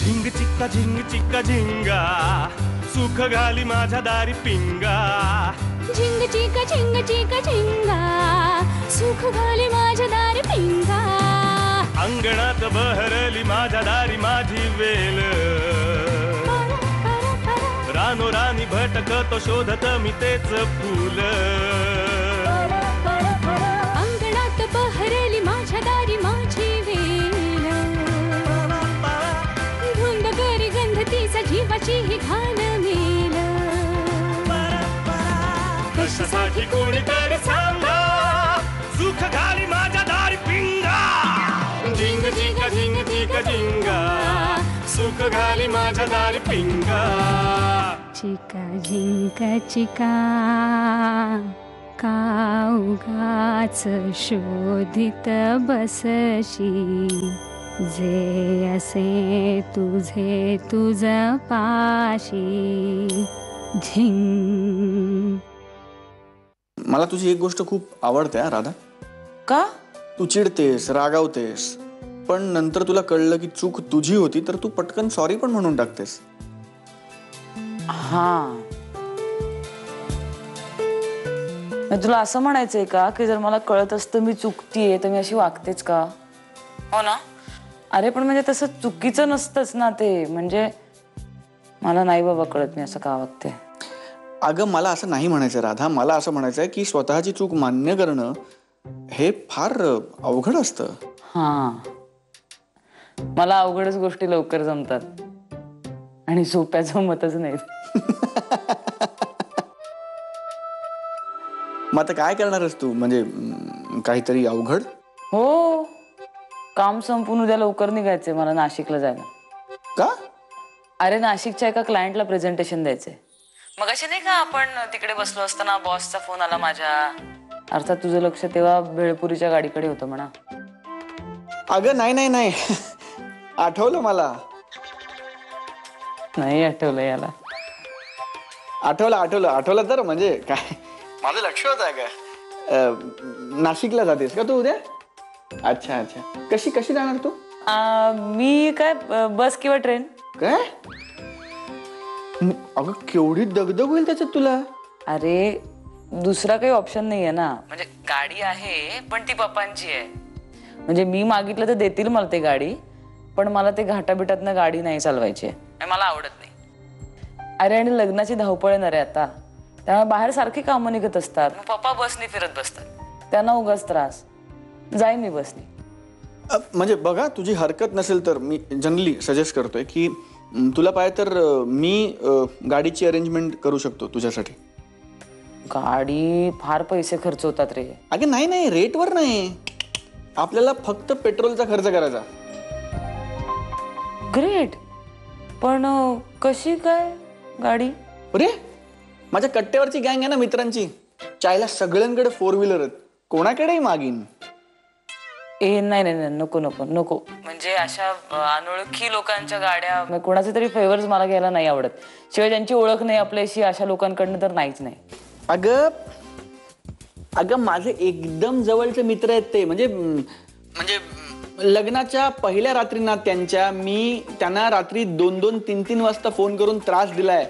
झिंग चिक्का झिंगा सुख घाली माझ्या दारी पिंगा झिंग चिका झिंगा सुख घाली माझ्या दारी पिंगा अंगणात बहरली माझ्या दारी माझी वेल रानो रानी भटकतो शोधत मी तेच फूल अंगणात बहरली माझ्या दारी माझी वेल धुंद करी गंध तिचा जीवाची ही घाण मेल कशासाठी कोणीतरी सांगा सुख घाली माझ्या दारी पिंगा झिंग चिका झिंगा सुख घाली माझ्या दारी पिंगा चिका झिंका चिका का उगाच शोधित बसशी जे असे तुझे तुझ पाशी झिंग. मला तुझी एक गोष्ट खूप आवडते राधा. का? तू चिडतेस रागावतेस पण नंतर तुला कळलं की चूक तुझी होती तर तू पटकन सॉरी पण म्हणून टाकतेस. हा तुला असं म्हणायचंय का की जर मला कळत असतं मी चुकतीये तर मी अशी वागतेच का? हो ना. अरे पण म्हणजे तसं चुकीचं नसतंच ना ते. म्हणजे मला नाही बाबा कळत मी असं का वागते. अगं मला असं नाही म्हणायचं राधा. मला असं म्हणायचंय की स्वतःची चूक मान्य करणं हे फार अवघड असतं. हा मला अवघडच गोष्टी लवकर जमतात आणि सोप्या जमतच नाहीत. मग आता काय करणारस तू? म्हणजे काहीतरी अवघड? हो काम संपून उद्या लवकर निघायचंय मला नाशिकला जायला. का? अरे नाशिकच्या एका क्लायंटला प्रेझेंटेशन द्यायचंय. मग अशी नाही का आपण तिकडे बसलो असताना बॉसचा फोन आला माझ्या. अर्थात तुझं लक्ष तेव्हा भेळपुरीच्या गाडीकडे होतं म्हणा. अगं नाही आठवलं मला. नाही आठवलं याला. आठवलं तर म्हणजे काय माझं लक्ष होतं का? नाशिकला जातेस का तू उद्या? अच्छा कशी जाणार तू? मी काय बस किंवा ट्रेन. काय? अगं केवढी दगदग होईल त्याच्यात तुला. अरे दुसरा काही ऑप्शन नाहीये ना. म्हणजे गाडी आहे पण ती पप्पांची आहे. म्हणजे मी मागितलं तर देतील मला ते गाडी पण मला ते घाटाबिटातनं गाडी नाही चालवायची आहे. मला आवडत नाही. अरे आणि लग्नाची धावपळ येणार आहे आता त्यामुळे बाहेर सारखी कामं निघत असतात. मग पप्पा बसने फिरत बसतात त्यांना उगाच त्रास. जाईन मी बसने. म्हणजे बघा तुझी हरकत नसेल तर मी जनरली सजेस्ट करतोय की तुला पाहिजे तर मी गाडीची अरेंजमेंट करू शकतो तुझ्यासाठी. गाडी फार पैसे खर्च होतात रे. अगं नाही रेटवर नाही. आपल्याला फक्त पेट्रोलचा खर्च करायचा. ग्रेट. पण कशी काय गाडी? अरे माझ्या कट्ट्यावरची गँग आहे ना मित्रांची. चायला सगळ्यांकडे 4 व्हीलर आहेत. कोणाकडेही मागीन. नाही नको म्हणजे अशा अनोळखी लोकांच्या गाड्या कोणाचे तरी फेवर्स मला घ्यायला नाही आवडत. शिवाय ज्यांची ओळख नाही आपल्याशी अशा लोकांकडनं तर नाहीच नाही. अगं माझे एकदम जवळचे मित्र आहेत ते. म्हणजे लग्नाच्या पहिल्या रात्रीना मी त्यांना रात्री 2-2, 3-3 वाजता फोन करून त्रास दिलाय.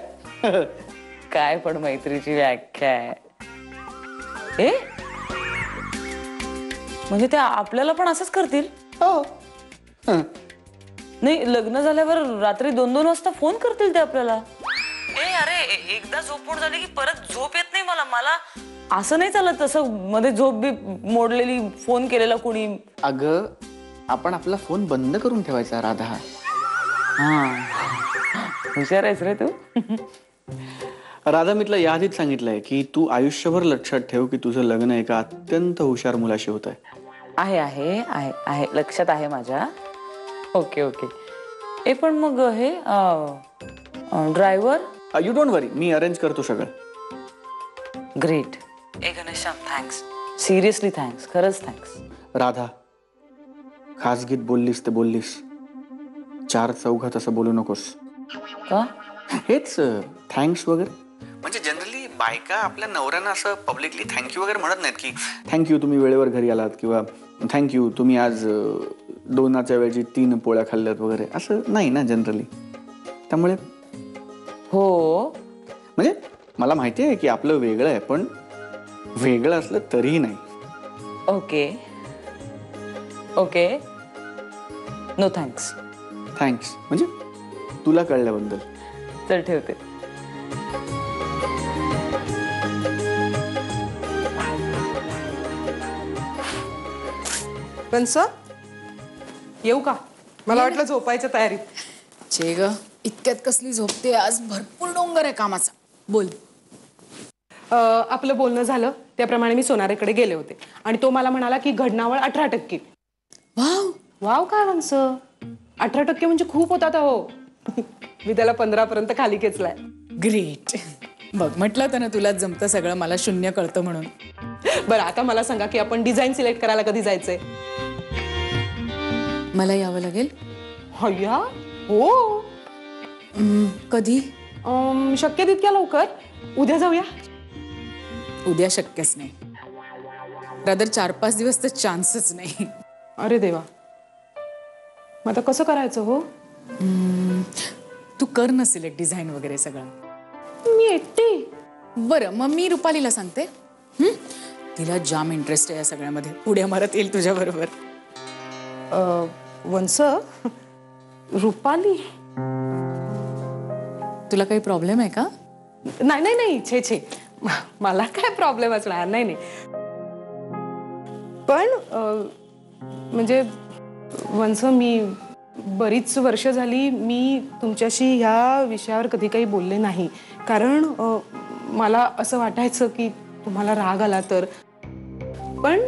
काय पण मैत्रीची व्याख्या आहे. म्हणजे ते आपल्याला पण असंच करतील? हो. नाही लग्न झाल्यावर रात्री 2-2 वाजता फोन करतील ते आपल्याला? अरे एकदा झोपून झाली की परत झोप येत नाही मला असं नाही चालत. तसं मध्ये झोप बी मोडलेली फोन केलेला कोणी. अगं आपण आपला फोन बंद करून ठेवायचा राधा. हुशार आहेस रे तू. राधा मी तुला याआधीच सांगितलंय की तू आयुष्यभर लक्षात ठेव की तुझं लग्न एका अत्यंत हुशार मुलाशी होत आहे. लक्षात आहे माझ्या. ओके पण मग हे driver? You don't worry me arrange करतो सगळं. Great. Ghanshyam thanks. Seriously thanks. खरंच थँक्स. राधा खासगीत बोललीस ते बोललीस. 4 चौघात असं बोलू नकोस. का? हेच थँक्स वगैरे. म्हणजे जनरली बायका आपल्या नवऱ्यांना असं पब्लिकली थँक्यू वगैरे म्हणत नाहीत की थँक्यू तुम्ही वेळेवर घरी आलात किंवा थँक्यू तुम्ही आज 2च्या ऐवजी 3 पोळ्या खाल्ल्यात वगैरे असं नाही ना जनरली. त्यामुळे हो म्हणजे मला माहिती आहे की आपलं वेगळं आहे, पण वेगळं असलं तरीही नाही. Okay okay no thanks. Thanks म्हणजे तुला कळल्याबद्दल. तर ठेवते. कंस येऊ का? मला वाटलं झोपायच्या तयारीत. चे ग इतक्यात कसली झोपते आज, भरपूर डोंगर आहे कामाचा. बोल. आपलं बोलणं झालं त्याप्रमाणे मी सोनारेकडे गेले होते आणि तो मला म्हणाला की घडणावळ 18%. वाव. वाव काय कंस, 18% म्हणजे खूप होतात हो. मी त्याला 15% खाली खेचलाय. ग्रेट. बघ म्हटलं होतं ना तुला जमतं सगळं, मला 0 कळतं म्हणून. बरं आता मला सांगा की आपण डिझाईन सिलेक्ट करायला कधी जायचंय? मला यावं लागेल. हया हो. कधी? शक्य तितक्या लवकर. उद्या जाऊया. उद्या शक्यच नाही. रादर 4-5 दिवस तर चान्सच नाही. अरे देवा, मग आता कसं करायचं हो? तू कर ना सिलेक्ट डिझाईन वगैरे सगळं. मी एकटी? बरं मग मी रुपालीला सांगते. तिला जाम इंटरेस्ट आहे या सगळ्यामध्ये, उड्या मारत येईल तुझ्या बरोबर. वंस रुपाली, तुला काही प्रॉब्लेम आहे का? नाही नाही नाही, छे छे, मला काय प्रॉब्लेम असणार नाही नाही. पण म्हणजे वंस मी बरीच वर्ष झाली मी तुमच्याशी ह्या विषयावर कधी काही बोलले नाही, कारण मला असं वाटायचं की तुम्हाला राग आला तर. पण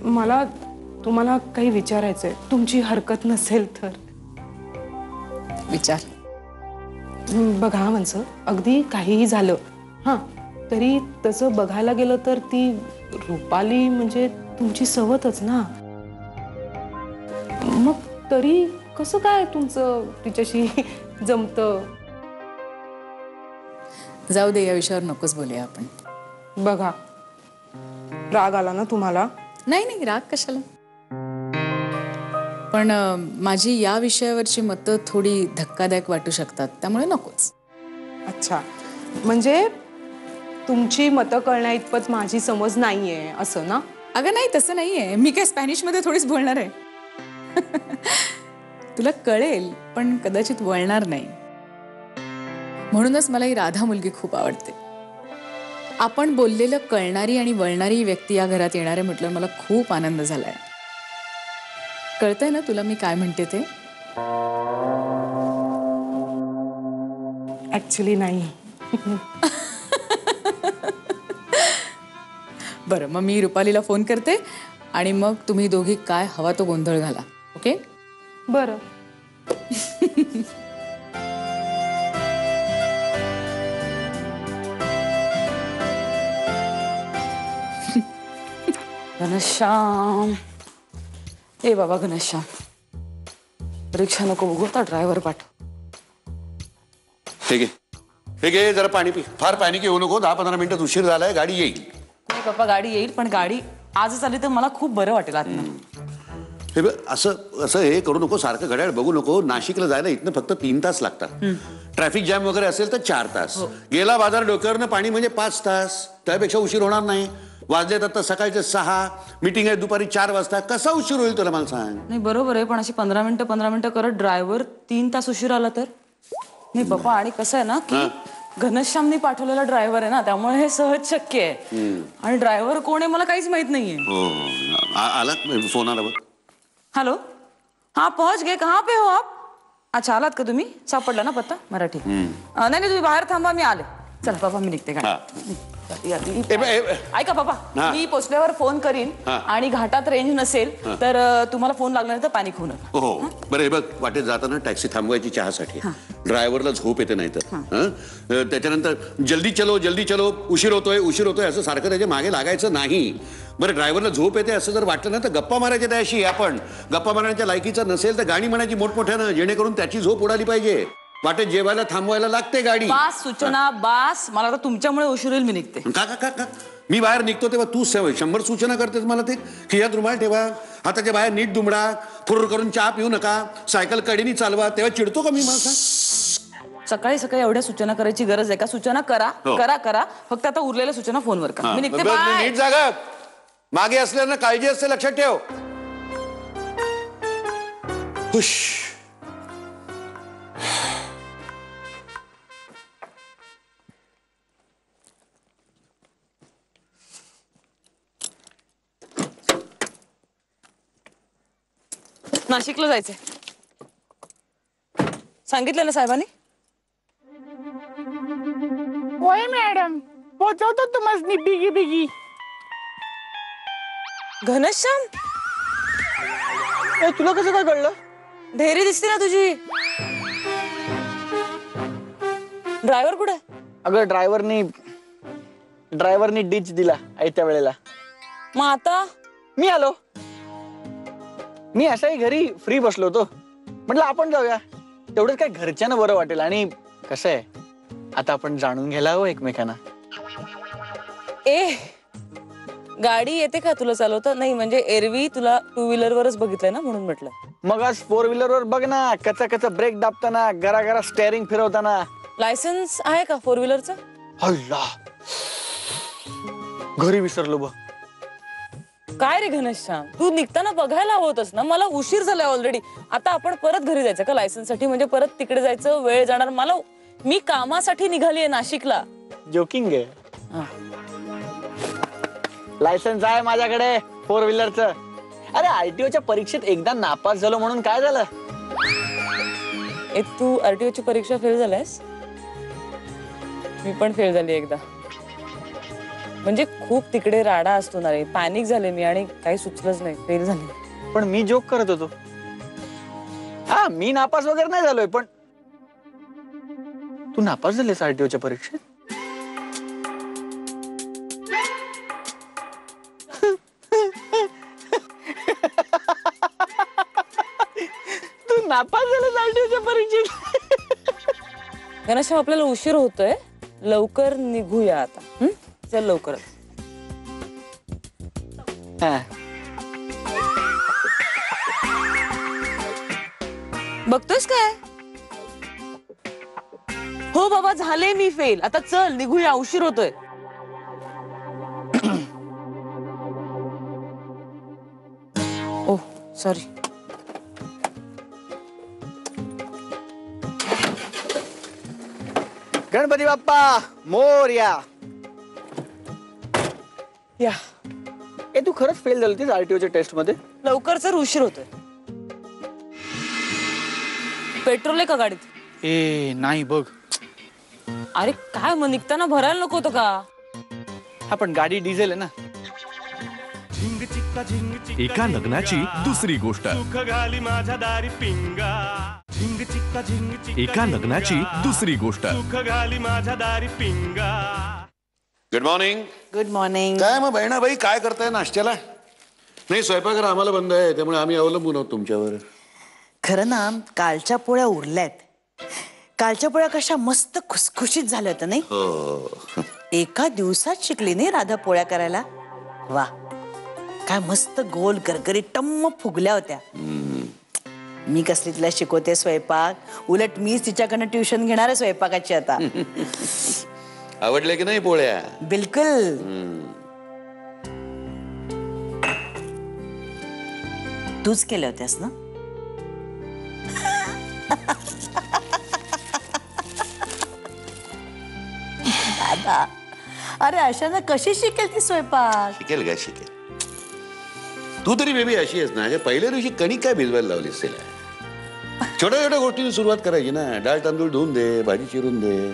मला तुम्हाला काही विचारायचंय, तुमची हरकत नसेल तर. विचार. बघा वंस, अगदी काहीही झालं हां तरी तसं बघायला गेलं तर ती रुपाली म्हणजे तुमची सवतच ना. मग तरी कसं काय तुमचं तिच्याशी जमतं? जाऊ दे, या विषयावर नकोच बोलूया आपण. बघा राग आला ना तुम्हाला? नाही नाही, राग कशाला. पण माझी या विषयावरची मतं थोडी धक्कादायक वाटू शकतात, त्यामुळे नकोच. अच्छा, म्हणजे तुमची मतं कळण्या इतपत माझी समज नाहीये असं ना? अगं नाही, तसं नाहीये. मी काय स्पॅनिश मध्ये थोडीच बोलणार आहे. तुला कळेल पण कदाचित वळणार नाही. म्हणूनच मला ही राधा मुलगी खूप आवडते. आपण बोललेलं कळणारी आणि वळणारी व्यक्ती या घरात येणार आहे म्हटलं मला खूप आनंद झालाय. कळतंय ना तुला मी काय म्हणते ते? ऍक्च्युली नाही. बरं मग मी रुपालीला फोन करते आणि मग तुम्ही दोघी काय हवा तो गोंधळ घाला. ओके? बरं. घनश्याम, ए बाबा घनश्याम, रिक्षा नको बघू, आता ड्रायव्हर पाठव. ठीक आहे, ठीक आहे, जरा पाणी पी. फार पॅनिक येऊ नको. 10-15 मिनिटात उशीर झालाय, गाडी येईल. नाही पप्पा, गाडी येईल, पण गाडी आजच आली तर मला खूप बरं वाटेल आतनं. हे बघ, असं असं हे करू नको, सारखं घड्याळ बघू नको. नाशिकला जायला इथनं फक्त 3 तास लागतात. ट्रॅफिक जॅम वगैरे असेल तर 4 तास. गेला बाजार डोक्यावरनं पाणी म्हणजे 5 तास. त्यापेक्षा उशीर होणार नाही. वाजलेत आता सकाळचे 6, मीटिंग आहे दुपारी 4 वाजता. कसा उशीर होईल तुला मला सांग. नाही बरोबर आहे, पण अशी 15 मिनिटं करत ड्रायव्हर 3 तास उशीर आला तर? नाही पप्पा, आणि कसं आहे ना की घनश्यामनी पाठवलेला ड्रायव्हर आहे ना, त्यामुळे हे सहज शक्य आहे. आणि ड्रायव्हर कोण आहे मला काहीच माहित नाहीये. हो, आला फोन आला बघ. हेलो, हाँ पहुंच गए, कहाँ पे हो आप? अच्छा, आलात का तुम्ही? सापडला ना पत्ता? मराठी. नाही नाही, तुम्ही बाहेर थांबा, मी आले. चला पप्पा, मी निघते गाडी. ऐका पप्पा, मी पोचल्यावर फोन करीन आणि घाटात रेंज नसेल तर तुम्हाला फोन लागला नाही तर पॅनिक होणार. हो बरं. हे बघ, वाटेत जाताना टॅक्सी थांबवायची चहासाठी. ड्रायव्हरला झोप येते नाही तर. त्याच्यानंतर जल्दी चलो, उशीर होतोय असं सारखं त्याच्या मागे लागायचं नाही. बरं, ड्रायव्हरला झोप येते असं जर वाटलं ना तर गप्पा मारायच्या त्याशी. आपण गप्पा मारण्याच्या लायकीचं नसेल तर गाणी म्हणायची मोठमोठ्यानं, जेणेकरून त्याची झोप उडाली पाहिजे. वाटेत जेवायला थांबवायला लागते गाडी. बास सूचना, बास. मला आता तुमच्यामुळे उशीर होईल, मी निघते. का मी बाहेर निघतो तेव्हा तू 100 सूचना करतेस मला ते खियात रुमाल ठेवा, हाताच्या बाहेर नीट दुमडा, फुर करून चहा पिऊ नका, सायकल कडेनी चालवा, तेव्हा चिडतो का मी माणसा? सकाळी सकाळी एवढ्या सूचना करायची गरज आहे का? सूचना करा करा करा, फक्त आता उरलेल्या सूचना फोनवर करा. मी निघते. बाय. नीट जागा, मागे असल्यानं काळजी असते, लक्षात ठेव. हुश. नाशिकला जायचंय सांगितलं ना साहेबांनी? होय मॅडम, पोचवतो तुम्हाला बिगी बिगी. घनश्याम, तुला कसं काय कळलं? ढेरी दिसते ना तुझी. ड्रायव्हर कुठे? अगं ड्रायव्हरनी डिच दिला त्या वेळेला. मग आता मी आलो. मी असाही घरी फ्री बसलो होतो, म्हटलं आपण जाऊया, तेवढंच काय घरच्यांना बरं वाटेल. आणि कसं आहे, आता आपण जाणून घ्यायला हवं एकमेकांना. गाडी येते का तुला चालवता? नाही म्हणजे एरवी तुला 2 व्हीलरवरच बघितलंय ना, म्हणून म्हटलं. मग आज 4 व्हीलरवर बघ ना, कचा ब्रेक दाबताना, गरा स्टेअरिंग फिरवताना. लायसन्स आहे का 4 व्हीलरचं? अल्ला, घरी विसरलो बघ. काय रे घनश्याम, तू निघताना बघायला होतस ना. मला उशीर झालाय ऑलरेडी. आता आपण परत घरी जायचं का लायसन्स साठी? म्हणजे परत तिकडे जायचं, वेळ जाणार मला. मी कामासाठी निघालीये नाशिकला. जोकिंग आहे. लायसन्स आहे माझ्याकडे 4 व्हीलरचं. अरे आरटीओच्या परीक्षेत एकदा नापास झालो म्हणून काय झालं? तू आरटीओची परीक्षा फेल झालायस? मी पण फेल झाली एकदा. म्हणजे खूप तिकडे राडा असतो ना रे. पॅनिक झाले मी आणि काही सुचलंच नाही, फेल झाले. पण मी जोक करत होतो. हा, मी नापास वगैरे नाही झालोय, पण तू नापास झालेस आरटीओच्या परीक्षेत? तू नापास झालेस आरटीओच्या परीक्षेत? घनश्याम, आपल्याला उशीर होतोय, लवकर निघूया आता. चल लवकर. बघतोयस काय? हो बाबा, झाले मी फेल. आता चल निघूया, उशीर होतोय. Oh sorry. गणपती बाप्पा मोरया. या. तू खरंच फेल झाली होतीस आरटीओच्या टेस्ट मध्ये? लवकर चल, उशीर होतोय. पेट्रोल आहे का गाडीत? नाही बघ. अरे काय, मग निघताना भरायला नको होतं का? आपण गाडी डिझेल आहे ना. एका लग्नाची दुसरी गोष्ट. सुख घाली माझ्या दारी पिंगा. झिंग चिक्का झिंग चिक्का. एका लग्नाची दुसरी गोष्ट. सुख घाली माझ्या दारी पिंगा. Good morning. Good morning. काय मग बहिणाबाई, काय करताय नाश्त्याला? नाही, स्वयंपाकघर आम्हाला बंद आहे, त्यामुळे आम्ही अवलंबून आहोत तुमच्यावर. खरं ना, कालच्या पोळ्या उरल्यात. कालच्या पोळ्या कशा मस्त खुसखुशीत झाल्या होत्या नाही? हो. एका दिवसात शिकली नाही राधा पोळ्या करायला? वा, काय मस्त गोल गरगरी टम्म फुगल्या होत्या. मी कसली तिला शिकवते स्वयंपाक, उलट मीच तिच्याकडनं ट्युशन घेणार आहे स्वयंपाकाची आता. आवडल्या की नाही पोळ्या? बिलकुल. तूच केल्या होत्यास ना? दादा, अरे अशानं कशी शिकेल ती स्वयंपाक? शिकेल का? शिकेल. तू तरी बेबी अशी आहेस ना, पहिल्या दिवशी कणिक काय भिजवायला लावलीस तिला? छोट्या छोट्या गोष्टींनी सुरुवात करायची ना. डाळ तांदूळ धुवून दे, भाजी चिरून दे.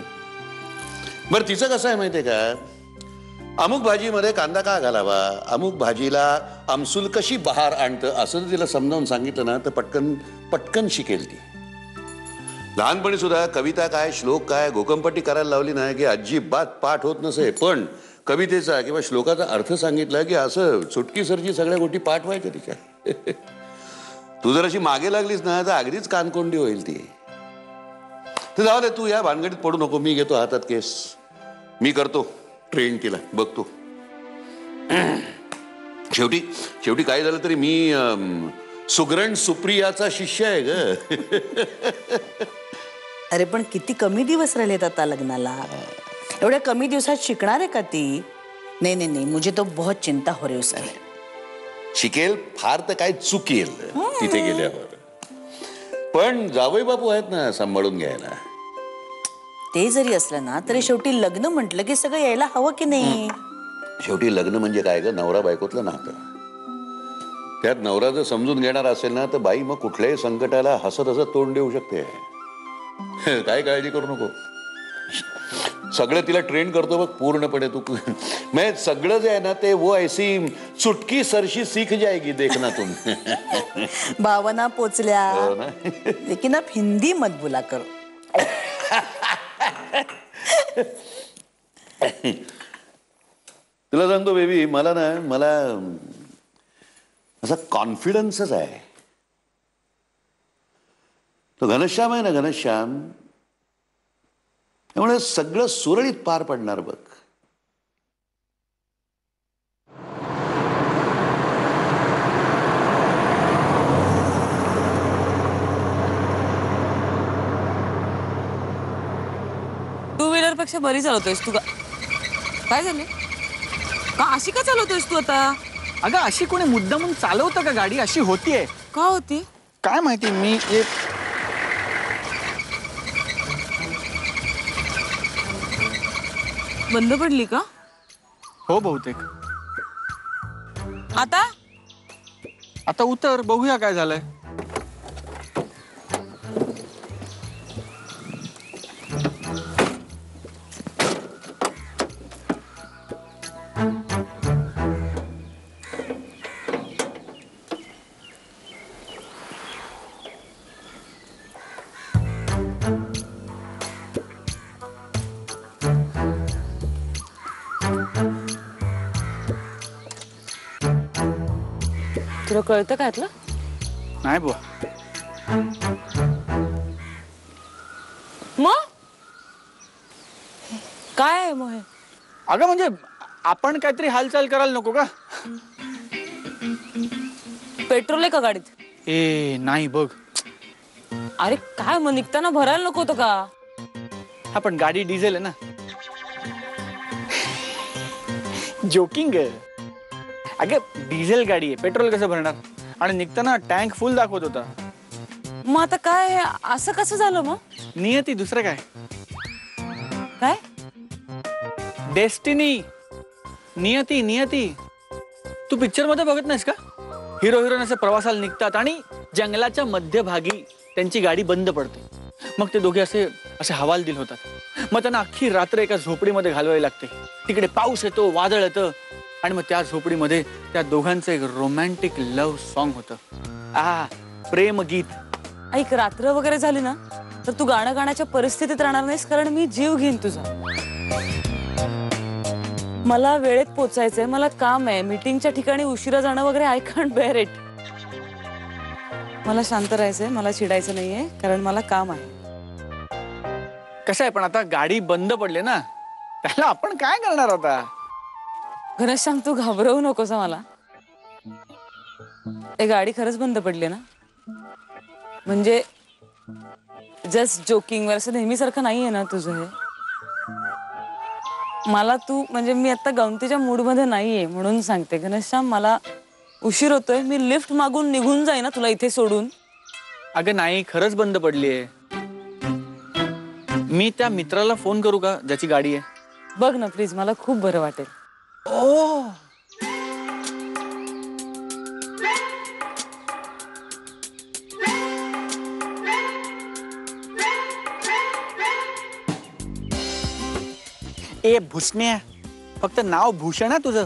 बरं, तिचं कसं आहे माहितीये का? अमुक भाजीमध्ये कांदा का घालावा, अमुक भाजीला आमसूल कशी बहार आणतं, असं जर तिला समजावून सांगितलं ना तर पटकन शिकेल ती. लहानपणी सुद्धा कविता काय, श्लोक काय, गोकमपट्टी करायला लावली नाही की अजिबात पाठ होत नसे. पण कवितेचा किंवा श्लोकाचा अर्थ सांगितला की असं सुटकीसरची सगळ्या गोष्टी पाठ व्हायच्या तिच्या. तू जर अशी मागे लागलीस ना तर अगदीच कानकोंडी होईल ती. तर जाऊ दे, तू या भानगडीत पडू नको. मी घेतो हातात केस, मी करतो ट्रेन तिला, बघतो. शेवटी शेवटी काय झालं तरी मी सुगरण सुप्रियाचा शिष्य आहे ग. अरे पण किती कमी दिवस राहिलेत आता लग्नाला. एवढ्या कमी दिवसात शिकणार आहे का ती? नाही नाही नाही, मुझे तो बहुत चिंता हो रही उसकी. शिकेल फार तर काय चुकेल तिथे गेल्यावर. पण जावई बापू आहेत ना सांभाळून घ्यायला. ते जरी असलं ना तरी शेवटी लग्न म्हटलं की सगळं यायला हवं की नाही. शेवटी लग्न म्हणजे काय ग, नवरा बायकोतलं नातं. त्यात नवरा जर समजून घेणार असेल ना तर बाई मग कुठल्याही संकटाला हसत हसत तोंड देऊ शकते. काय काळजी करू नको. सगळं तिला ट्रेन करतो बघ पूर्णपणे तू. मैं सगळं जे आहे ना ते वो ऐसी चुटकी सरशी सीख जाएगी देखना तुम. भावना पोचल्या लेकिन आप हिंदी मत बोला करो. तुला सांगतो बेबी, मला असा कॉन्फिडन्सच आहे. तो घनश्याम आहे ना, घनश्याम, त्यामुळे सगळं सुरळीत पार पडणार बघ. टू व्हीलर पेक्षा बरी चालवतोयस तू. काय झालं का? अशी का चालवतोयस तू आता? अगं अशी कोणी मुद्दामून चालवतं का गाडी? अशी होतीये. का होती काय माहिती. मी बंद पडली का? हो बहुतेक. आता उतर बघूया काय झालंय. तुला कळतं का यातलं? नाही बुवा. मग काय आहे मग हे? अगं म्हणजे आपण काहीतरी हालचाल करायला नको का? पेट्रोल आहे का गाडीत? ए नाही बघ. अरे काय मग निघताना भरायला नको होतं का? हा पण गाडी डिझेल आहे ना. जोकिंग. अगं डिझेल गाडी आहे, पेट्रोल कसं भरणार? आणि निघताना टँक फुल दाखवत होता. मग आता काय असं कसं झालं मग? नियती, दुसरं काय. काय डेस्टिनी, नियती. नियती तू पिक्चर मध्ये बघत नाहीस का? हिरो हिरोईन असे प्रवासाला निघतात आणि जंगलाच्या मध्यभागी त्यांची गाडी बंद पडते. मग ते दोघे असे असे हवालदिल होतात. मग त्यांना अख्खी रात्र एका झोपडीमध्ये घालवावी लागते. तिकडे पाऊस येतो, वादळ येतं आणि मग त्या झोपडीमध्ये त्या दोघांचं एक रोमॅन्टिक लव्ह सॉन्ग होतं. प्रेम गीत. ऐक, रात्र वगैरे झाली ना तर तू गाणं गाण्याच्या परिस्थितीत राहणार नाहीस, कारण मी जीव घेईन तुझा. मला वेळेत पोचायचंय, मला काम आहे, मीटिंगच्या ठिकाणी उशिरा जाणं वगैरे. I can't bear it. मला शांत राहायचंय, मला चिडायचं नाहीये, कारण मला काम आहे. कसं आहे पण आता गाडी बंद पडली ना, त्याला आपण काय करणार आता? घनश्याम तू घाबरवू नकोस मला. ते गाडी खरंच बंद पडली ना, म्हणजे जस्ट जोकिंग. असं नेहमीसारखं नाहीये ना तुझं हे. मला तू म्हणजे मी आता गमतीच्या मूड मध्ये नाहीये म्हणून सांगते. घनश्याम मला उशीर होतोय, मी लिफ्ट मागून निघून जाईन ना तुला इथे सोडून. अगं नाही, खरंच बंद पडलीये. मी त्या मित्राला फोन करू का ज्याची गाडी आहे? बघ ना प्लीज, मला खूप बरं वाटेल. ओ ए भुसण्या, फक्त नाव भूषण आहे तुझं.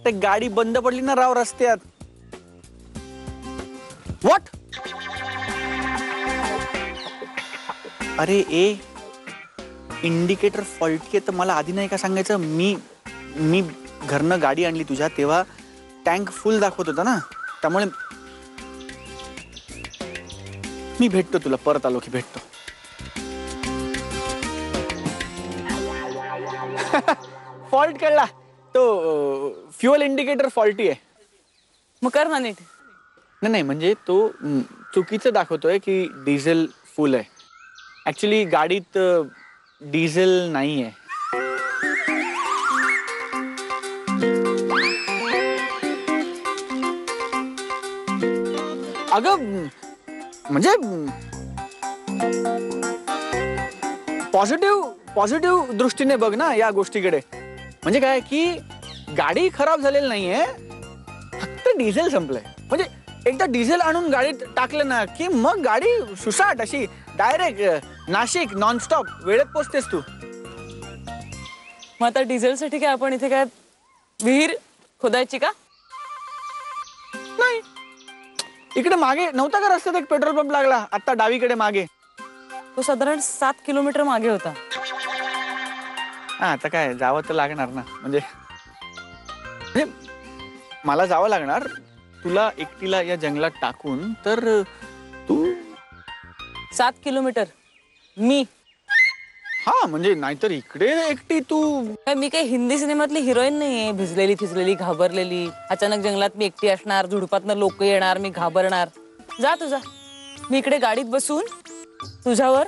ते गाडी बंद पडली ना राव रस्त्यात. व्हॉट? अरे ए, इंडिकेटर फॉल्टी तर मला आधी नाही का सांगायचं? मी घरनं गाडी आणली तुझ्या तेव्हा टँक फुल दाखवत होता ना, त्यामुळे मी भेटतो तुला. परत आलो की भेटतो. फॉल्ट कळला तो फ्युअल इंडिकेटर फॉल्टी आहे. मग कर ना नीट. नाही म्हणजे तो चुकीचं दाखवतोय की डिझेल फुल आहे. ऍक्च्युली गाडीत डिझेल नाही आहे. अगं म्हणजे पॉझिटिव्ह दृष्टीने बघ ना या गोष्टीकडे. म्हणजे काय की गाडी खराब झालेली नाहीये, फक्त डिझेल संपलंय. म्हणजे एकदा डिझेल आणून गाडीत टाकलं ना की मग गाडी सुसाट अशी डायरेक्ट नाशिक नॉनस्टॉप वेळेत पोचतेस तू. मग आता डिझेलसाठी काय आपण इथे काय विहीर खोदायची का? नाही, इकडे मागे नव्हता का रस्त्यात एक पेट्रोल पंप लागला आता डावीकडे मागे? तो साधारण 7 किलोमीटर मागे होता. हा आता काय जावं तर लागणार ना. म्हणजे मला जावं लागणार तुला एकटीला या जंगलात टाकून. तर तू 7 किलोमीटर मी? हा म्हणजे नाहीतर इकडे एकटी तू. मी काही हिंदी सिनेमातली हिरोईन नाहीये, भिजलेली फिजलेली घाबरलेली. अचानक जंगलात मी एकटी असणार, झुडपातनं लोक येणार, मी घाबरणार. जा तुझा, मी इकडे गाडीत बसून तुझ्यावर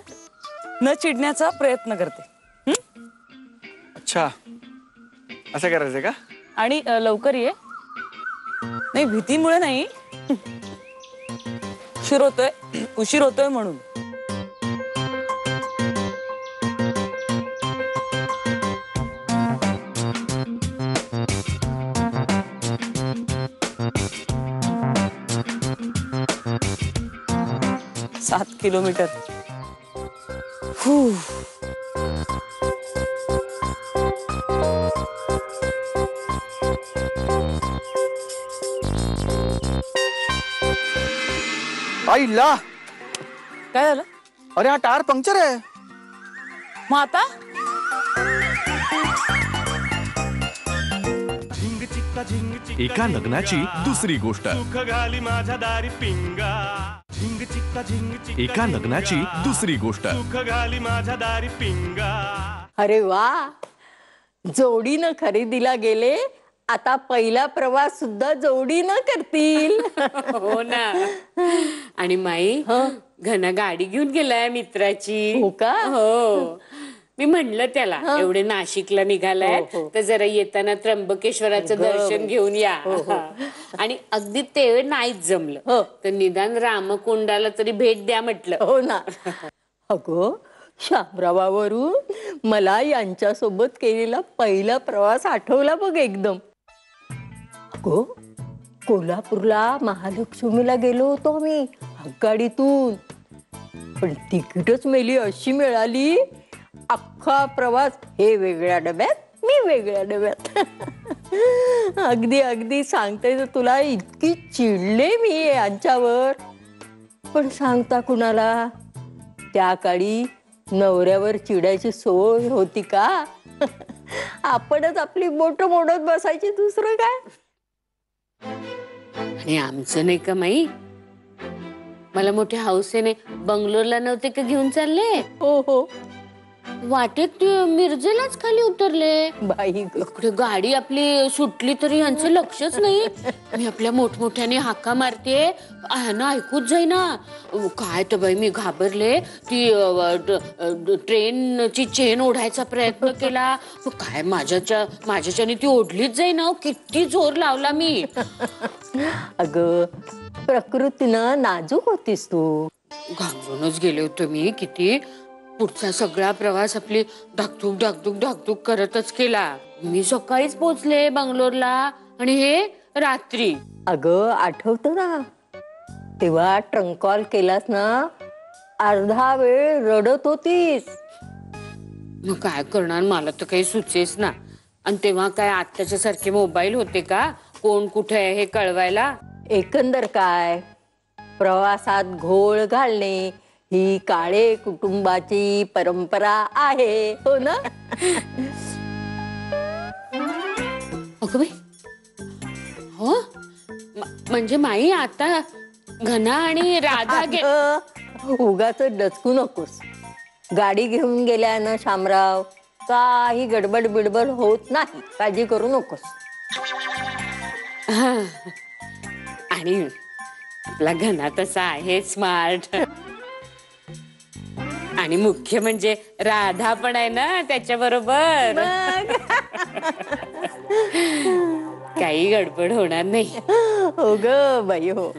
न चिडण्याचा प्रयत्न करते. अच्छा असं करायचंय का? आणि लवकर ये. नाही भीतीमुळे नाही, उशीर होतोय म्हणून. सात किलोमीटर. आईला काय झालं? अरे हा टायर पंक्चर आहे. मग आता एका लग्नाची दुसरी गोष्ट. एका लग्नाची दुसरी गोष्ट. अरे वा, जोडीनं खरेदीला गेले, आता पहिला प्रवास सुद्धा जोडीनं करतील. हो ना. आणि माई घना गाडी घेऊन गेलाय मित्राची. हो का? हो. मी म्हणलं त्याला एवढे नाशिकला निघालाय तर जरा येताना त्र्यंबकेश्वराचं दर्शन घेऊन या. आणि अगदी ते नाहीच जमलं तर निदान रामकुंडाला तरी भेट द्या म्हटलं. हो ना. अगो शामरावावरून मला यांच्यासोबत केलेला पहिला प्रवास आठवला बघ एकदम. अगो कोल्हापूरला महालक्ष्मीला गेलो होतो आम्ही आगगाडीतून, पण तिकीटच मेली अशी मिळाली. अख्खा प्रवास हे वेगळ्या डब्यात मी वेगळ्या डब्यात. अगदी अगदी सांगते तर तुला इतकी चिडले मी यांच्यावर, पण सांगता कुणाला? त्या काळी नवऱ्यावर चिडायची सोय होती का? आपणच आपली बोट मोडत बसायची, दुसरं काय. आणि आमचं नाही का माई, मला मोठ्या हौसेने बंगलोरला नव्हते का घेऊन चालले. हो हो. वाटेत मिरजेलाच खाली उतरले. बाई इकडे गाडी आपली सुटली तरी यांचं लक्षच नाही. मी आपल्या मोठमोठ्याने हाका मारते, ह्यांना ऐकूच जाईना. काय तर बाई मी घाबरले. ती ट्रेनची चेन ओढायचा प्रयत्न केला, काय माझ्याच्याने ती ओढलीच जाईना. किती जोर लावला मी. अगं प्रकृतीनं नाजूक होतीस तू. घाबरूनच गेले होते मी किती. पुढचा सगळा प्रवास आपली धाकधूक धाकधूक धाकधूक करतच केला. मी सकाळीच पोहोचले बंगलोरला आणि हे रात्री. अगं आठवतं ना, तेव्हा ट्रंक कॉल केलास ना, अर्धा वेळ रडत होतीस. मग काय करणार, मला तर काही सुचेच ना. आणि तेव्हा काय आत्ताच्या सारखे मोबाईल होते का कोण कुठे आहे हे कळवायला? एकंदर काय, प्रवासात घोळ घालणे ही काळे कुटुंबाची परंपरा आहे, हो ना? अगं बाई, हो म्हणजे माई आता घना आणि राधा उगाच डचकू नकोस. गाडी घेऊन गेल्यानं शामराव काही गडबड बिडबड होत नाही, काळजी करू नकोस. आणि आपला घना तसा आहे स्मार्ट. आणि मुख्य म्हणजे राधा पण आहे ना त्याच्या बरोबर. काही गडबड होणार नाही. हो ग बाई हो.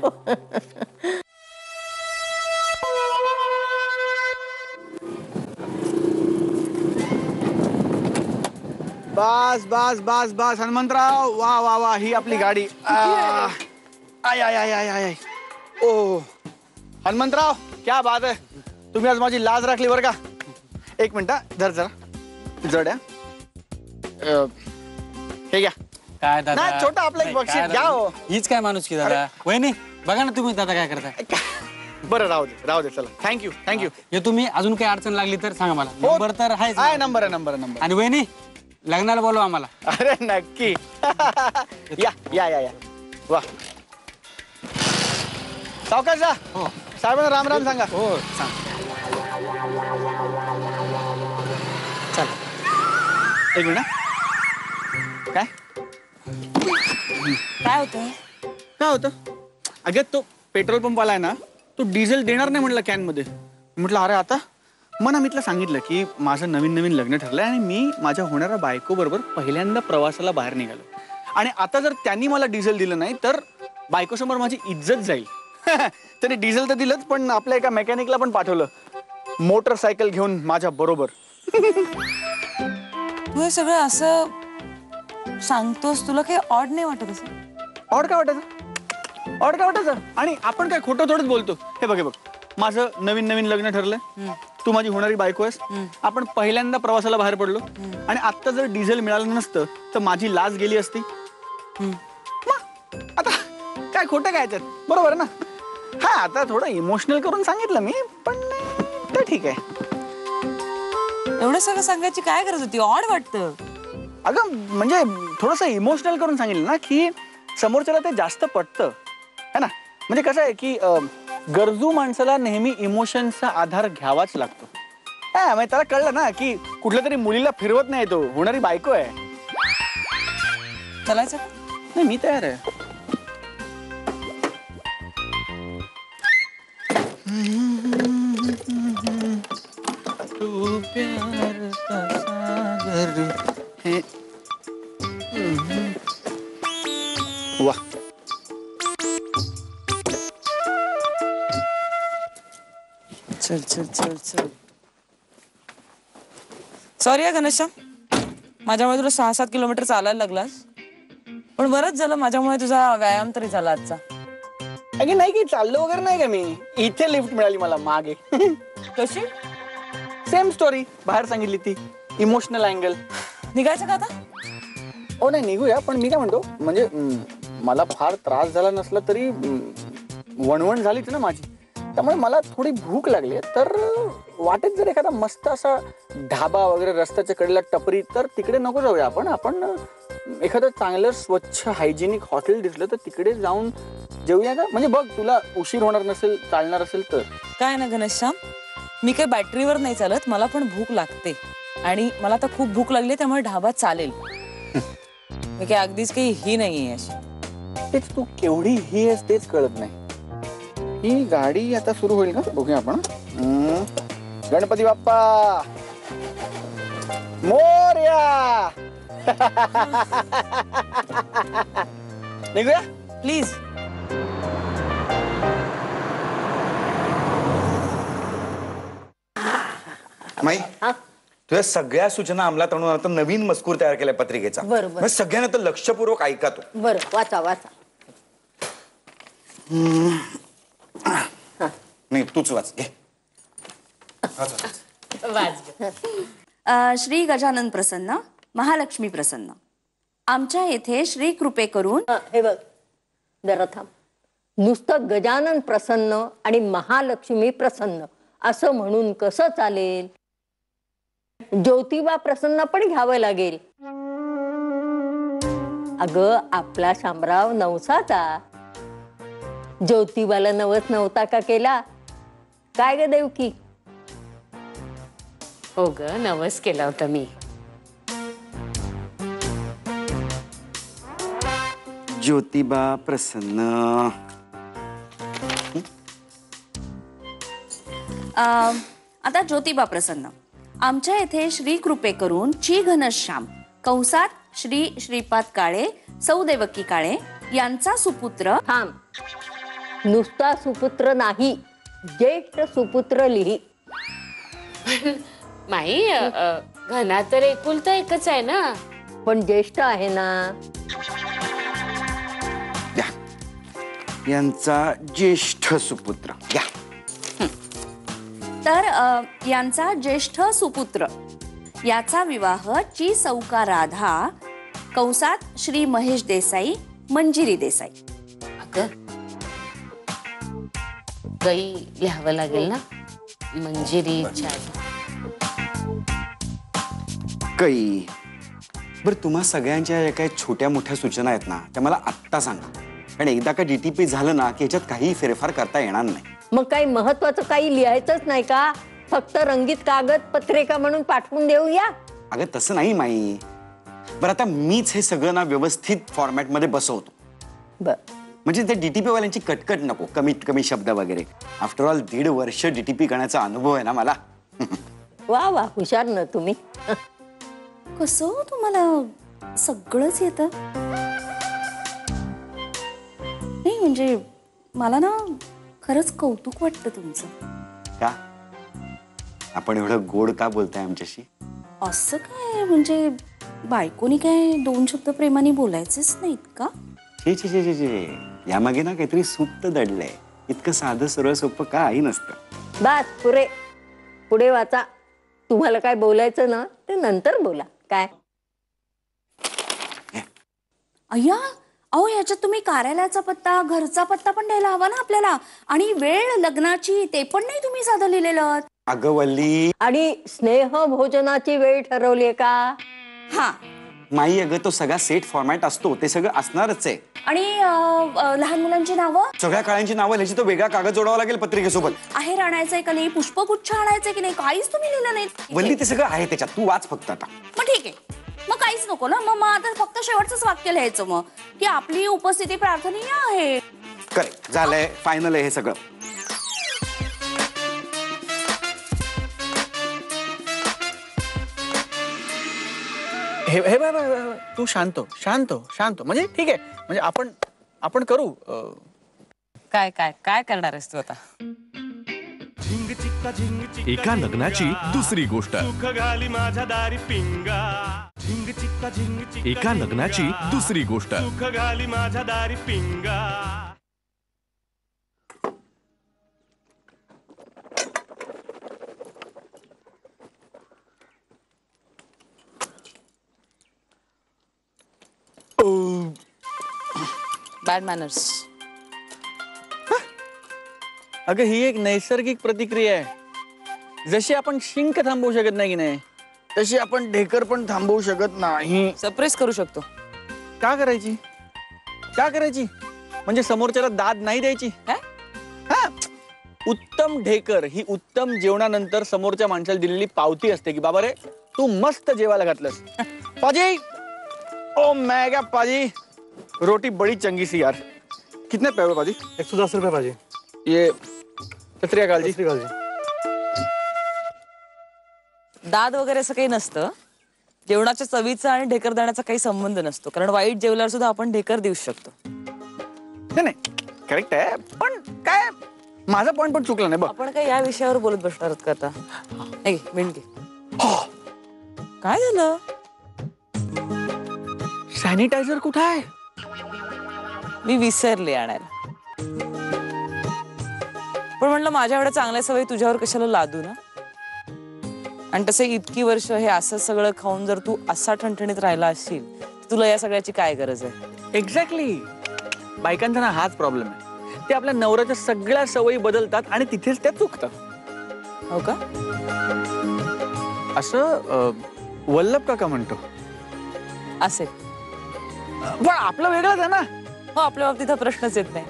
बस बस बस बस हनुमंतराव, वा वा वा, ही आपली गाडी. आय आय आय आय आय. ओ हनुमंतराव, क्या बात आहे. तुम्ही आज माझी लाज राखली बरं का. एक मिनिट धर जरा जड्या. हे घ्या. काय दादा, नाही छोटा आपला एक बक्षीस घ्या हो. हीच काय माणूस की दादा. वहिनी बघा ना तुम्ही दादा काय करताय. बरं राहू दे चला. Thank you thank you. हे तुम्ही अजून काही अडचण लागली तर सांगा मला. नंबर तर आहे. नंबर आहे नंबर नंबर. आणि वहिनी लग्नाला बोलवा आम्हाला. अरे नक्की. या या या या. वा सावकाश जा. हो साहेबांना राम राम सांगा. हो सांग. चल एक मिनिट. काय काय होतं? काय होतं? अगं तो पेट्रोल पंप आलाय ना, तो डिझेल देणार नाही म्हटलं कॅन मध्ये. म्हटलं अरे आता मग ना मी सांगितलं की माझं नवीन नवीन लग्न ठरलंय आणि मी माझ्या होणाऱ्या बायको बरोबर पहिल्यांदा प्रवासाला बाहेर निघालो. आणि आता जर त्यांनी मला डिझेल दिलं नाही तर बायकोसमोर माझी इज्जत जाईल. त्यांनी डिझेल तर दिलंच, पण आपल्या एका मेकॅनिकला पण पाठवलं मोटरसायकल घेऊन माझ्या बरोबर. तू हे सगळं असं सांगतोस, तुला काही ऑड नाही वाटत? असं ऑड काय वाटायचं? ऑड काय वाटायचं? आणि आपण काय खोटं थोडंच बोलतो. हे बघ माझं नवीन नवीन लग्न ठरलंय, तू माझी होणारी बायको आहेस, आपण पहिल्यांदा प्रवासाला बाहेर पडलो आणि आता जर डिझेल मिळालं नसतं तर माझी लाज गेली असती. आता काय खोटं काय त्यात, बरोबर ना? हा आता थोडं इमोशनल करून सांगितलं मी, पण ते ठीक आहे. एवढं सगळं सांगायची काय गरज होती? ऑड वाटतं. अगं म्हणजे थोडस इमोशनल करून सांगितलं ना की समोरच्याला ते जास्त पटतं है ना. म्हणजे कसं आहे की गरजू माणसाला नेहमी इमोशनचा आधार घ्यावाच लागतो. म्हणजे त्याला कळलं ना की कुठल्या तरी मुलीला फिरवत नाही, तो होणारी बायको आहे. चलायचं? नाही मी तयार आहे. तू प्यार का सागर है. वाह चल चल चल चल. सॉरी आहे घनश्याम, माझ्यामुळे तुला 6-7 किलोमीटर चालायला लागलास, पण बरंच झालं माझ्यामुळे तुझा व्यायाम तरी झाला आजचा. अगे नाही की चाललो वगैरे नाही का मी, इथे लिफ्ट मिळाली मला मागे. कशी? सेम स्टोरी बाहेर सांगितली ती. Emotional angle. निघायचं का आता? ओ नाही निघूया, पण मी काय म्हणतो म्हणजे मला फार त्रास झाला नसला तरी वणवण झालीच ना माझी, त्यामुळे मला थोडी भूक लागली. तर वाटेत जर एखादा मस्त असा ढाबा वगैरे रस्त्याच्या कडेला टपरी, तर तिकडे नको जाऊया आपण एखादं चांगलं स्वच्छ हायजेनिक हॉटेल दिसलं तर तिकडे जाऊन जेऊया का? म्हणजे बघ तुला उशीर होणार नसेल, चालणार असेल तर. काय ना घनश्याम, मी काही बॅटरीवर नाही चालत, मला पण भूक लागते आणि मला आता खूप भूक लागली, त्यामुळे ढाबा चालेल. मी काही अगदीच काही ही नाहीये अशी. तेच तू केवढी ही आहेस तेच कळत नाही. ही गाडी आता सुरू होईल का बघूया आपण. गणपती बाप्पा मोरया. निघूया प्लीज. माई तुझ्या सगळ्या सूचना अंमलात आणून आता नवीन मजकूर तयार केलाय पत्रिकेचा. बरोबर. सगळ्यांना तर लक्षपूर्वक ऐका तो. बरं वाचा वाचा. नाही तूच वाच घे. श्री गजानन प्रसन्न, महालक्ष्मी प्रसन्न. आमच्या येथे श्री कृपे करून. हे बघ जरा थांब. नुसतं गजानन प्रसन्न आणि महालक्ष्मी प्रसन्न असं म्हणून कसं चालेल? ज्योतिबा प्रसन्न पण घ्यावं लागेल. अगं आपला शामराव नवसाचा, ज्योतिबाला नवस नव्हता का केला? काय ग देवकी? हो ग नवस केला होता मी. ज्योतिबा प्रसन्न. आता ज्योतिबा प्रसन्न. आमच्या येथे श्री कृपे करून ची घनश्याम कंसात श्री श्रीपाद काळे सौदेवकी काळे यांचा सुपुत्र. थांब, नुसता सुपुत्र नाही, ज्येष्ठ सुपुत्र लिही. माई घना तर एकुलता एकच आहे ना. पण ज्येष्ठ आहे ना. यांचा ज्येष्ठ सुपुत्र. या. तर यांचा ज्येष्ठ सुपुत्र याचा विवाह ची सौका राधा कंसात श्री महेश देसाई मंजिरी देसाई. अगं काही लिहावं लागेल ना. मंजिरी कै. बर, तुम्हा सगळ्यांच्या ज्या काही छोट्या मोठ्या सूचना आहेत ना त्या मला आत्ता सांगा, कारण एकदा का DTP झालं ना की याच्यात काही फेरफार करता येणार नाही. मग काही महत्वाचं काही लिहायचंच नाही का? फक्त रंगीत कागद पत्रिका म्हणून पाठवून देऊया. अगं तसं नाही माई. बरं, आता मीच हे सगळं ना व्यवस्थित फॉर्मॅट मध्ये बसवतो. म्हणजे ते DTP वाल्यांची कटकट नको, कमीत कमी शब्द वगैरे. आफ्टर ऑल 1.5 वर्ष DTP करण्याचा अनुभव आहे ना मला. वा वा, हुशार ना तुम्ही. कसं तुम्हाला सगळंच येतं? नाही म्हणजे मला ना खरंच कौतुक वाटतं तुमचं. का? आपण एवढं गोड का बोलताय आमच्याशी? असं काय म्हणजे बायकोनी काय 2 शब्द प्रेमाने बोलायचेच नाहीत का? छे छे छे छे, यामागे ना काहीतरी सुप्त दडलंय. इतकं साधं सरळ सोपं काही नसतं. बस पुरे, पुढे वाचा. तुम्हाला काय बोलायचं ना ते नंतर बोला. काय? अय्या, अहो याच्यात तुम्ही कार्यालयाचा पत्ता घरचा पत्ता पण द्यायला हवा ना आपल्याला. आणि वेळ लग्नाची ते पण नाही तुम्ही साधं लिहिलेलं. अगं वल्ली. आणि स्नेह भोजनाची वेळ ठरवलीये का? हा माई, अगं तो सगळा सेट फॉर्मॅट असतो, ते सगळं असणारच आहे. आणि लहान मुलांची नावं, सगळ्या काळांची नावं लिहायची, तो वेगळा कागद जोडावा लागेल पत्रिकेसोबत. आहेर आणायचंय का नाही, पुष्पगुच्छ आणायचंय की नाही, काहीच तुम्ही लिहिलं नाही. वल्ली ते सगळं आहे त्याच्यात, तू वाच फक्त आता. मग ठीक आहे, मग काहीच नको ना. मग आता फक्त शेवटचंच वाक्य लिहायचं मग की आपली उपस्थिती प्रार्थनीय आहे. करेक्ट, झालंय, फायनल आहे हे सगळं. हे हे तू शांत शांत शांत. म्हणजे ठीक आहे, म्हणजे आपण करू. काय काय काय करणार आहेस तू आता? एका लग्नाची दुसरी गोष्ट. एका लग्नाची दुसरी गोष्ट. Bad manners. अगं ही एक नैसर्गिक प्रतिक्रिया आहे. जशी आपण शिंक थांबवू शकत नाही की नाही, तशी आपण ढेकर पण थांबवू शकत नाही. सप्रेस करू शकतो. का करायची? का करायची? म्हणजे समोरच्याला दाद नाही द्यायची. हा, उत्तम ढेकर ही उत्तम जेवणानंतर समोरच्या माणसाला दिलेली पावती असते की बाबा रे तू मस्त जेवायला घातलंस. पाजी, ओ मेगा पाजी, रोटी बड़ी चंगी सी यार. कितने पैसे पाजी? 110 रुपये पाजी. ये सत अकाल जी. दाद वगैरे असं काही नसतं. जेवणाच्या चवीचा आणि ढेकर देण्याचा काही संबंध नसतो, कारण वाईट जेवल्यावर सुद्धा आपण ढेकर देऊ शकतो. नाही करेक्ट आहे, पण काय माझा पॉइंट पण चुकला नाही बघ. आपण काय या विषयावर बोलत बसणार आहोत का आता? मिनिट. काय झालं? सॅनिटायझर कुठे आहे? मी विसरले आणायला. पण म्हणलं माझ्या एवढ्या चांगल्या सवयी तुझ्यावर कशाला लादू ना. आणि तसे इतकी वर्ष हे असं सगळं खाऊन जर तू असा ठणठणीत राहिला असशील तर तुला या सगळ्याची काय गरज आहे? एक्झॅक्टली. बायकांचा ना हाच प्रॉब्लेम आहे. ते आपल्या नवऱ्याच्या सगळ्या सवयी बदलतात आणि तिथेच त्या चुकतात. हो का? असं वल्लभ काका म्हणतो. असेल, पण आपलं वेगळंच आहे ना. हो, आपल्या बाबतीत हा प्रश्नच येत नाही.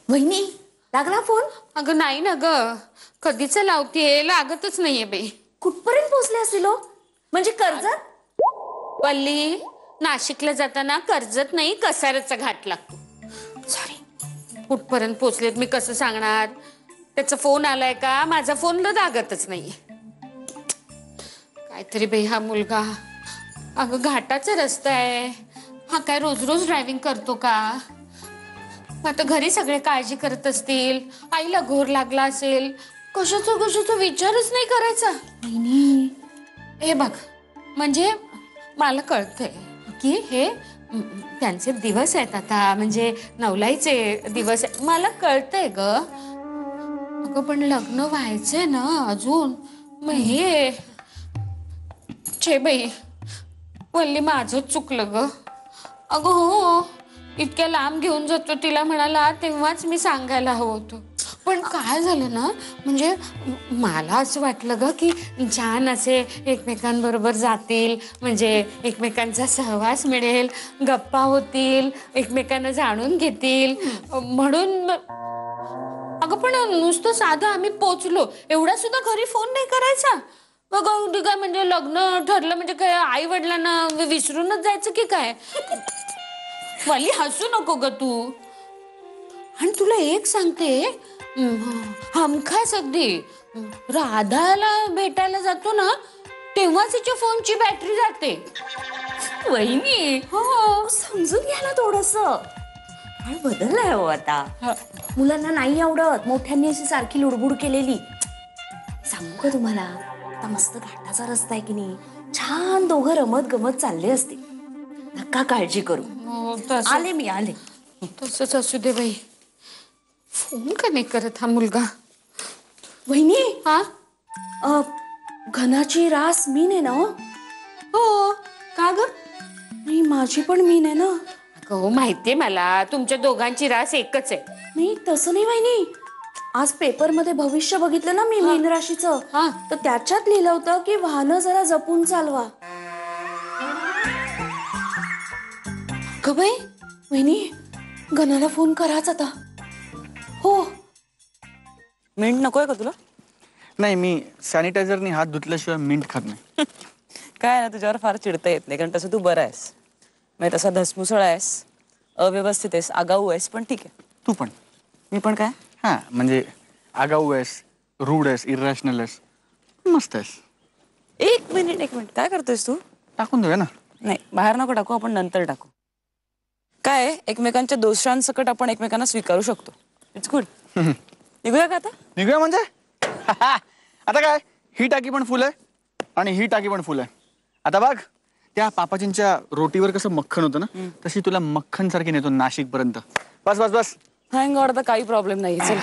वहिनी लागला फोन? अगं नाही ना ग, कधीच लावतीये, लागतच नाहीये बाई. कुठपर्यंत पोहोचले असतील हो? म्हणजे कर्जत? वल्ली, नाशिकला जाताना कर्जत नाही कसाऱ्याचा घाट लागतो. सॉरी, कुठपर्यंत पोहोचलेत मी कसं सांगणार? त्याचा फोन आलाय का? माझा फोन लागतच नाहीये. काहीतरी बाई हा मुलगा. अगं घाटाचा रस्ता आहे, हा काय रोज रोज ड्रायव्हिंग करतो का? आता घरी सगळे काळजी करत असतील, आईला घोर लागला असेल, कशाचा विचारच नाही करायचा. हे बघ, म्हणजे मला कळतंय की हे त्यांचे दिवस आहेत आता, म्हणजे नवलाईचे दिवस आहेत, मला कळतंय ग. अगं पण लग्न व्हायचंय ना अजून, मग हे छे बाई, वल्ली माझंच चुकलं ग. अगं हो, इतक्या लांब घेऊन जातो तिला म्हणाला तेव्हाच मी सांगायला हवं होतं. पण काय झालं ना, म्हणजे मला असं वाटलं ग की छान असे एकमेकांबरोबर जातील, म्हणजे एकमेकांचा सहवास मिळेल, गप्पा होतील, एकमेकांना जाणून घेतील म्हणून. अगं पण नुसतं साधं आम्ही पोचलो एवढा सुद्धा घरी फोन नाही करायचा. मग काय म्हणजे लग्न ठरलं म्हणजे काय आई वडिलांना विसरूनच जायचं की काय? वाली हसू नको ग तू. आणि तुला एक सांगते, हमखास अगदी राधाला भेटायला जातो ना तेव्हा तिच्या फोनची बॅटरी जाते. वहिनी हो, समजून घ्या ना थोडस. काय बदललाय हो आता. मुलांना नाही आवडत मोठ्यांनी अशी सारखी लुडबुड केलेली. सांगू का तुम्हाला, आता मस्त घाटाचा रस्ता आहे की नाही, छान दोघं रमत गमत चालले असते. नका काळजी करू. आले मी आले. तसंच असू दे बाई. फोन का नाही करत हा मुलगा? वहिनी हा घनाची रास मीन आहे ना? हो. का ग? नाही, माझी पण मीन आहे ना. हो माहितीये मला, तुमच्या दोघांची रास एकच आहे. नाही तसं नाही वहिनी, आज पेपर मध्ये भविष्य बघितलं ना मी मीन राशीचं, तर त्याच्यात लिहिलं होतं की वाहनं जरा जपून चालवा. ग बाई, वहिनी गणाला फोन कराच आता. हो. मिंट नकोय का तुला? नाही, मी सॅनिटायझरनी हात धुतल्याशिवाय मिंट खात नाही. काय ना, तुझ्यावर फार चिडता येत नाही, कारण तसं तू बरं आहेस. म्हणजे तसा धसमुसळ आहेस, अव्यवस्थित आहेस, आगाऊ आहेस, पण ठीक आहे. तू पण. मी पण काय? हां, म्हणजे आगाऊ आहेस, रूड आहेस, इरॅशनल आहेस, मस्त आहेस. एक मिनिट काय करतोयस तू? टाकून देऊया ना. नाही, बाहेर नको टाकू, आपण नंतर टाकू. काय एकमेकांच्या दोषांसकट आपण एकमेकांना स्वीकारू शकतो. It's good. निघूया का आता? निघूया म्हणजे आता काय, ही टाकी पण फुल आहे आणि ही टाकी पण फुल आहे. आता बघ, त्या पापाजींच्या रोटीवर कसं मक्खन होतं ना, तशी तुला मक्खन सारखी नेतो नाशिक पर्यंत. बस बस बस. थँक गॉड, आता काही प्रॉब्लेम नाही. चल.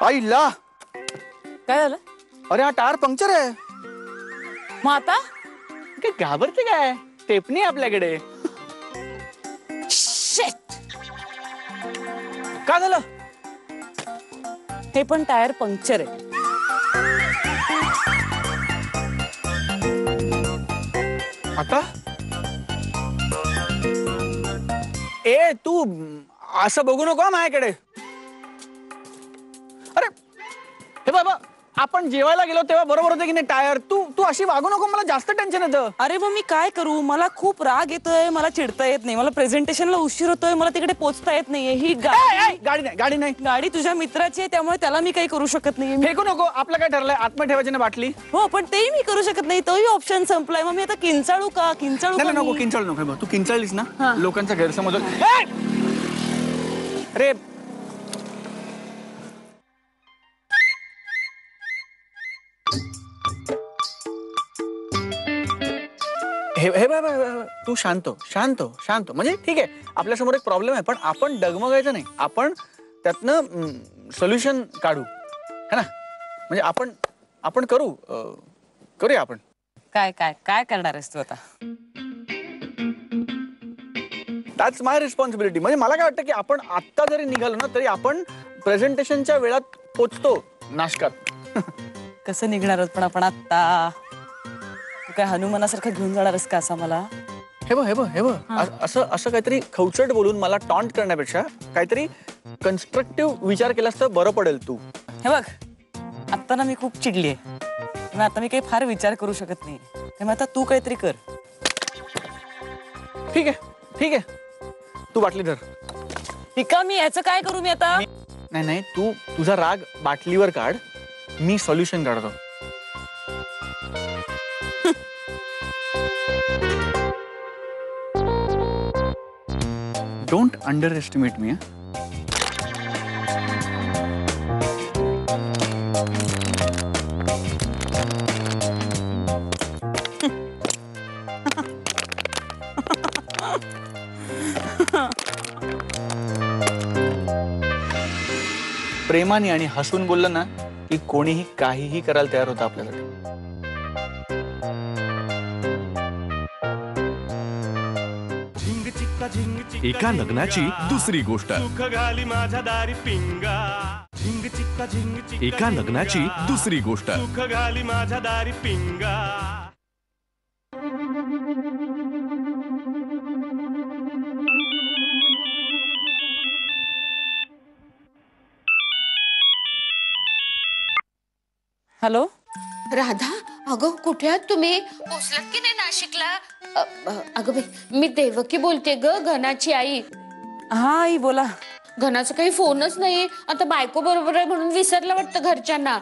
आईला काय झालं? अरे हा टायर पंक्चर आहे. मग आता काय घाबरते काय? टेपणी आपल्याकडे. काय झालं? हे पण टायर पंक्चर आहे. आता ए तू असं बघू नको माझ्याकडे. अरे हे बाबा, आपण जेवायला गेलो तेव्हा बरोबर होतं की नाही टायर? तू अशी वागू नको, मला जास्त टेन्शन येतं. अरे मग मी काय करू? मला खूप राग येतोय, मला चिडता येत नाही, मला प्रेझेंटेशनला उशीर होतोय, मला तिकडे पोहोचता येत नाहीये. ही गाडी नाही गाडी तुझ्या मित्राची आहे, त्यामुळे त्याला मी काही करू शकत नाही. फेकू नको. आपलं काय ठरलंय? आत्मा ठेवायची ना बाटली. हो, पण तेही मी करू शकत नाही, तोही ऑप्शन संपलाय. मग मी आता किंचाळू का? नको, किंचाळू नको. तू किंचाळलीस ना, लोकांचा गैरसमज. अरे हे तू शांत म्हणजे ठीक आहे, आपल्यासमोर एक प्रॉब्लेम आहे, पण आपण डगमगायचं नाही. आपण त्यातनं सोल्युशन काढू, है ना? म्हणजे आपण करूया आपण. काय काय काय करणार आहेस तू आता? That's my responsibility. म्हणजे मला काय वाटतं की आपण आत्ता जरी निघालो ना, तरी आपण प्रेझेंटेशनच्या वेळात पोचतो नाशकात. कसं निघणार आहोत पण आपण आत्ता? तू काय हनुमानासारखं घेऊन जाणारस का असं मला? हे बघ असं काहीतरी खवचट बोलून मला टॉन्ट करण्यापेक्षा काहीतरी कन्स्ट्रक्टिव्ह विचार केलास तर बरं पडेल तू. हे बघ, आता ना मी खूप चिडली आहे. आता मी काही फार विचार करू शकत नाही. त्यामुळे आता तू काहीतरी कर. ठीक आहे तू बाटली धर. पिका, मी याचं काय करू मी आता? नाही तू तुझा राग बाटलीवर काढ, मी सॉल्युशन काढतो. डोंट अंडर एस्टिमेट मी. प्रेमाने आणि हसून बोललं ना की कोणीही काहीही करायला तयार होतं आपल्यासाठी. एका लग्नाची दुसरी गोष्ट. एका लग्नाची दुसरी गोष्ट. हॅलो राधा, अगं कुठे आहात तुम्ही? पोचलात की नाही नाशिकला? अगं बाई, मी देवकी बोलते ग, घनाची आई. हा आई बोला. घनाचा काही फोनच नाही. आता बायको बरोबर आहे म्हणून विसरलं वाटतं घरच्यांना.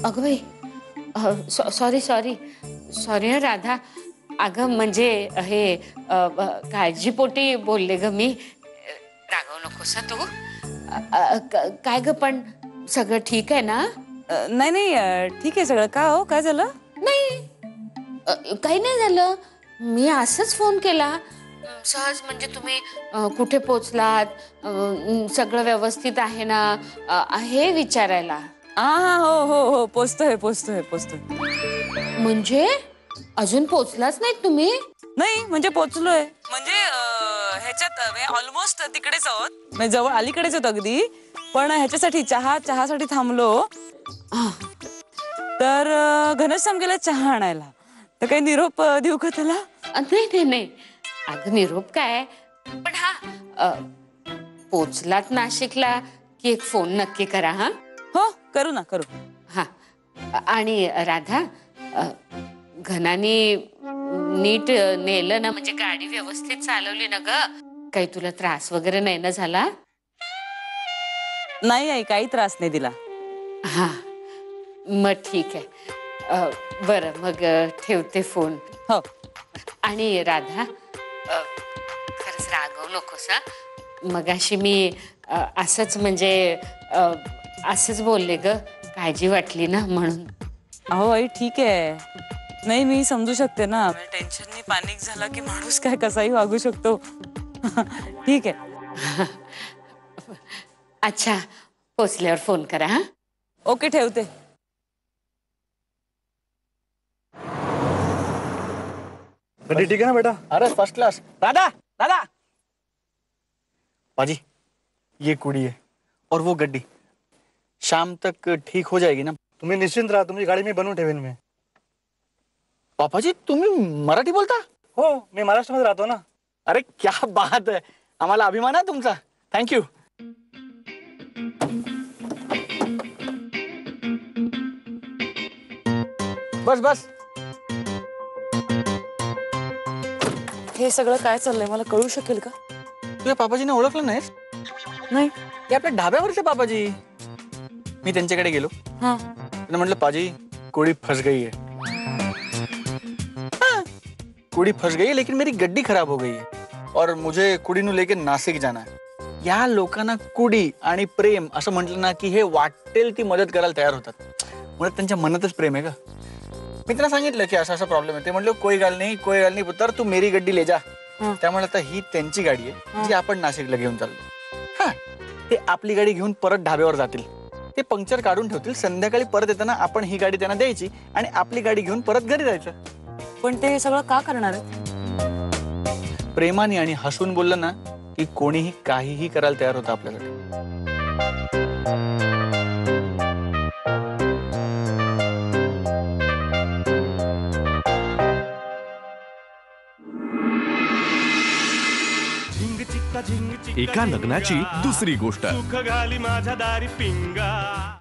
अगं बाई, सॉरी राधा. अगं म्हणजे हे काळजीपोटी बोलले ग मी. रागवू नकोस तू. काय ग, पण सगळं ठीक आहे ना? नाही ठीक आहे सगळं. का हो, काय झालं? नाही काही नाही झालं. मी असंच फोन केला सहज, म्हणजे तुम्ही कुठे पोचलात, सगळं व्यवस्थित आहे ना हे विचारायला. हा हो हो हो पोचतोय. म्हणजे अजून पोचलाच नाहीत तुम्ही? नाही म्हणजे पोचलोय, म्हणजे ह्याच्यात ऑलमोस्ट तिकडेच आहोत, म्हणजे जवळ अलीकडेच आहोत अगदी. पण ह्याच्यासाठी चहासाठी थांबलो तर घनश्याम गेला चहा आणायला. तर काही निरोप देऊ का त्याला? नाही अगं निरोप काय, पण हा पोचलात नाशिकला की एक फोन नक्की करा. हा हो करू ना करू. हा आणि राधा, घनानी नीट नेलं ना, म्हणजे गाडी व्यवस्थित चालवली ना ग? काही तुला त्रास वगैरे नाही ना झाला? नाही आई, काही त्रास नाही दिला. हा मग ठीक आहे. बरं मग ठेवते फोन. हो. आणि राधा, खरंच रागवू नकोस हा. मगाशी मी असंच म्हणजे असंच बोलले ग, काळजी वाटली ना म्हणून. अहो आई ठीक आहे. नाही मी समजू शकते ना, टेन्शननी पॅनिक झाला की माणूस काय कसाही वागू शकतो. ठीक आहे. अच्छा, पोचल्यावर फोन करा. हा ओके ठेवते. ठीक है ना बेटा? अरे फर्स्ट क्लास. दादा पाजी, ये कुड़ी है और वो गड्डी शाम तक ठीक हो जाएगी ना? तुम्ही निश्चिंत राहा, तुमची गाडी मी बनवून ठेवेन मी. पापाजी तुम्ही मराठी बोलता? हो, मी महाराष्ट्रामध्ये राहतो ना. अरे क्या बात है, आम्हाला अभिमान आहे तुमचा. थँक्यू. बस हे सगळं काय चाललंय मला कळू शकेल का? तुझ्या पापाजीने ओळखलं नाहीस? नाही. हे आपल्या ढाब्यावरचे पापाजी. मी त्यांच्याकडे गेलो. त्यांना म्हटलं पाजी कुड़ी फंस गई है. कुड़ी फंस गई है लेकिन मेरी गड्डी खराब हो गई है और मुझे कुड़ी नु लेके नाशिक जाना है. या लोकांना कुडी आणि प्रेम असं म्हटलं ना की हे वाटेल ती मदत करायला तयार होतात. मुळात त्यांच्या मनातच प्रेम आहे का. मी त्यांना सांगितलं की असा प्रॉब्लेम आहे. ते म्हटलं कोई गाल नाही पुत्र, तू मेरी गड्डी ले जा. त्यामुळे आता ही त्यांची गाडी आहे जी आपण नाशिकला घेऊन चाललो. हा ते आपली गाडी घेऊन परत ढाब्यावर जातील. ते पंक्चर काढून ठेवतील. संध्याकाळी परत येताना आपण ही गाडी त्यांना द्यायची आणि आपली गाडी घेऊन परत घरी जायचं. पण ते हे सगळं का करणार आहे? प्रेमाने आणि हसून बोललं ना की कोणीही काहीही करायला तयार होतं आपल्यासाठी. एका लग्नाची दुसरी गोष्ट सुख घाली माझ्या दारी पिंगा.